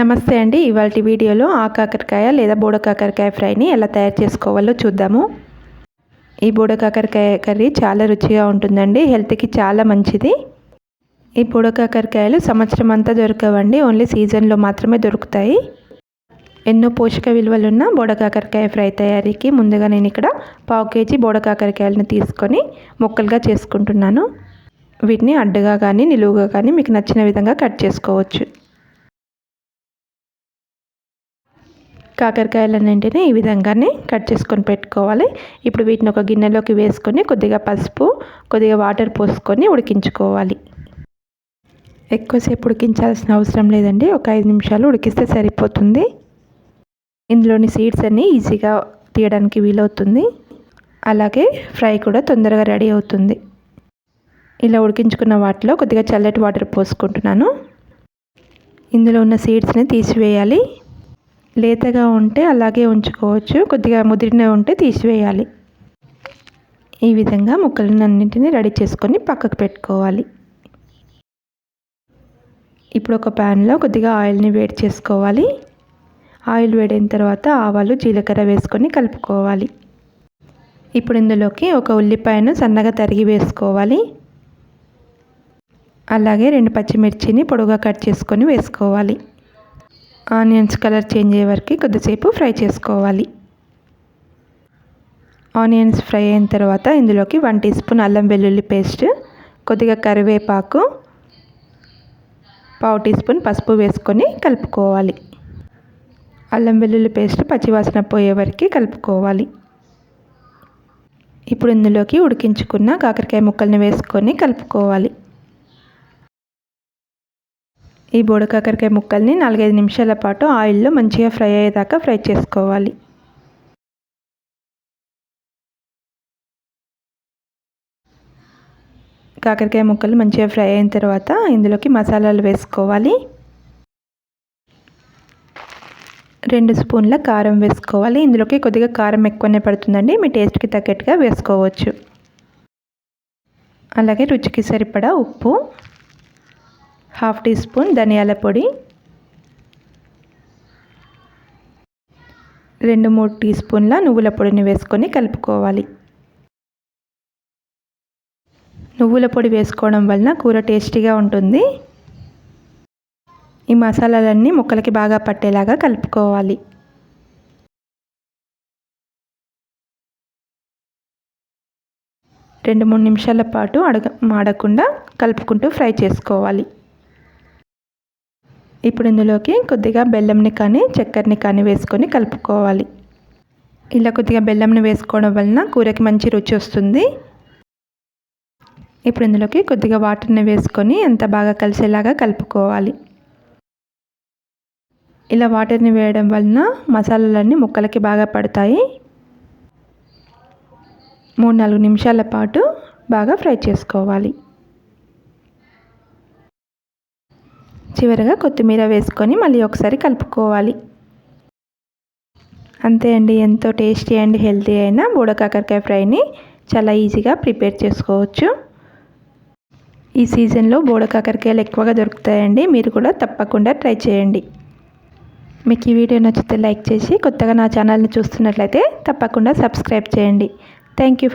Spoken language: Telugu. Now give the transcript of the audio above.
నమస్తే అండి. ఇవాల్టి వీడియోలో ఆకాకరకాయ లేదా బోడ కాకరకాయ ఫ్రైని ఎలా తయారు చేసుకోవాలో చూద్దాము. ఈ బోడ కాకరకాయ కర్రీ చాలా రుచిగా ఉంటుందండి. హెల్త్కి చాలా మంచిది. ఈ బోడ కాకరకాయలు సంవత్సరం అంతా దొరకవండి, ఓన్లీ సీజన్లో మాత్రమే దొరుకుతాయి. ఎన్నో పోషక విలువలున్న బోడ కాకరకాయ ఫ్రై తయారీకి ముందుగా నేను ఇక్కడ 1/2 kg బోడ కాకరకాయలను తీసుకొని ముక్కలుగా చేసుకుంటున్నాను. వీటిని అడ్డుగా కానీ నిలువుగా కానీ మీకు నచ్చిన విధంగా కట్ చేసుకోవచ్చు. కాకరకాయలన్నింటినీ ఈ విధంగానే కట్ చేసుకొని పెట్టుకోవాలి. ఇప్పుడు వీటిని ఒక గిన్నెలోకి వేసుకొని కొద్దిగా పసుపు, కొద్దిగా వాటర్ పోసుకొని ఉడికించుకోవాలి. ఎక్కువసేపు ఉడికించాల్సిన అవసరం లేదండి, ఒక 5 నిమిషాలు ఉడికిస్తే సరిపోతుంది. ఇందులోని సీడ్స్ అన్నీ ఈజీగా తీయడానికి వీలవుతుంది. అలాగే ఫ్రై కూడా తొందరగా రెడీ అవుతుంది. ఇలా ఉడికించుకున్న వాటిలో కొద్దిగా చల్లటి వాటర్ పోసుకుంటున్నాను. ఇందులో ఉన్న సీడ్స్ని తీసివేయాలి. లేతగా ఉంటే అలాగే ఉంచుకోవచ్చు, కొద్దిగా ముదిరిన ఉంటే తీసివేయాలి. ఈ విధంగా ముక్కలన్నింటినీ రెడీ చేసుకొని పక్కకు పెట్టుకోవాలి. ఇప్పుడు ఒక ప్యాన్లో కొద్దిగా ఆయిల్ని వేడి చేసుకోవాలి. ఆయిల్ వేడైన తర్వాత ఆవాలు, జీలకర్ర వేసుకొని కలుపుకోవాలి. ఇప్పుడు ఇందులోకి ఒక ఉల్లిపాయను సన్నగా తరిగి వేసుకోవాలి. అలాగే 2 పచ్చిమిర్చిని పొడుగా కట్ చేసుకొని వేసుకోవాలి. ఆనియన్స్ కలర్ చేంజ్ అయ్యే వరకు కొద్దిసేపు ఫ్రై చేసుకోవాలి. ఆనియన్స్ ఫ్రై అయిన తర్వాత ఇందులోకి 1 టీ స్పూన్ అల్లం వెల్లుల్లి పేస్ట్, కొద్దిగా కరివేపాకు, 1/2 టీ స్పూన్ పసుపు వేసుకొని కలుపుకోవాలి. అల్లం వెల్లుల్లి పేస్ట్ పచ్చివాసన పోయే వరకు కలుపుకోవాలి. ఇప్పుడు ఇందులోకి ఉడికించుకున్న కాకరకాయ ముక్కల్ని వేసుకొని కలుపుకోవాలి. ఈ బోడ కాకరకాయ ముక్కల్ని 4-5 నిమిషాల పాటు ఆయిల్లో మంచిగా ఫ్రై అయ్యేదాకా ఫ్రై చేసుకోవాలి. కాకరకాయ ముక్కలు మంచిగా ఫ్రై అయిన తర్వాత ఇందులోకి మసాలాలు వేసుకోవాలి. 2 స్పూన్ల కారం వేసుకోవాలి. ఇందులోకి కొద్దిగా కారం ఎక్కువనే పడుతుందండి, మీ టేస్ట్కి తగ్గట్టుగా వేసుకోవచ్చు. అలాగే రుచికి సరిపడా ఉప్పు, 1/2 టీ స్పూన్ ధనియాల పొడి, 2-3 టీ స్పూన్ల నువ్వుల పొడిని వేసుకొని కలుపుకోవాలి. నువ్వుల పొడి వేసుకోవడం వలన కూర టేస్టీగా ఉంటుంది. ఈ మసాలాలన్నీ ముక్కలకి బాగా పట్టేలాగా కలుపుకోవాలి. రెండు 3 నిమిషాల పాటు మాడకుండా కలుపుకుంటూ ఫ్రై చేసుకోవాలి. ఇప్పుడు ఇందులోకి కొద్దిగా బెల్లంని కానీ చక్కెరని కానీ వేసుకొని కలుపుకోవాలి. ఇలా కొద్దిగా బెల్లంని వేసుకోవడం వలన కూరకి మంచి రుచి వస్తుంది. ఇప్పుడు ఇందులోకి కొద్దిగా వాటర్ని వేసుకొని అంత బాగా కలిసేలాగా కలుపుకోవాలి. ఇలా వాటర్ని వేయడం వలన మసాలాలన్నీ ముక్కలకి బాగా పడతాయి. 3-4 నిమిషాల పాటు బాగా ఫ్రై చేసుకోవాలి. చివరగా కొత్తిమీర వేసుకొని మళ్ళీ ఒకసారి కలుపుకోవాలి. అంతే అండి, ఎంతో టేస్టీ అండ్ హెల్తీ అయిన బోడ కాకరకాయ ఫ్రైని చాలా ఈజీగా ప్రిపేర్ చేసుకోవచ్చు. ఈ సీజన్లో బోడ కాకరకాయలు ఎక్కువగా దొరుకుతాయండి, మీరు కూడా తప్పకుండా ట్రై చేయండి. మీకు ఈ వీడియో నచ్చితే లైక్ చేసి, కొత్తగా నా ఛానల్ని చూస్తున్నట్లయితే తప్పకుండా సబ్స్క్రైబ్ చేయండి. Thank you for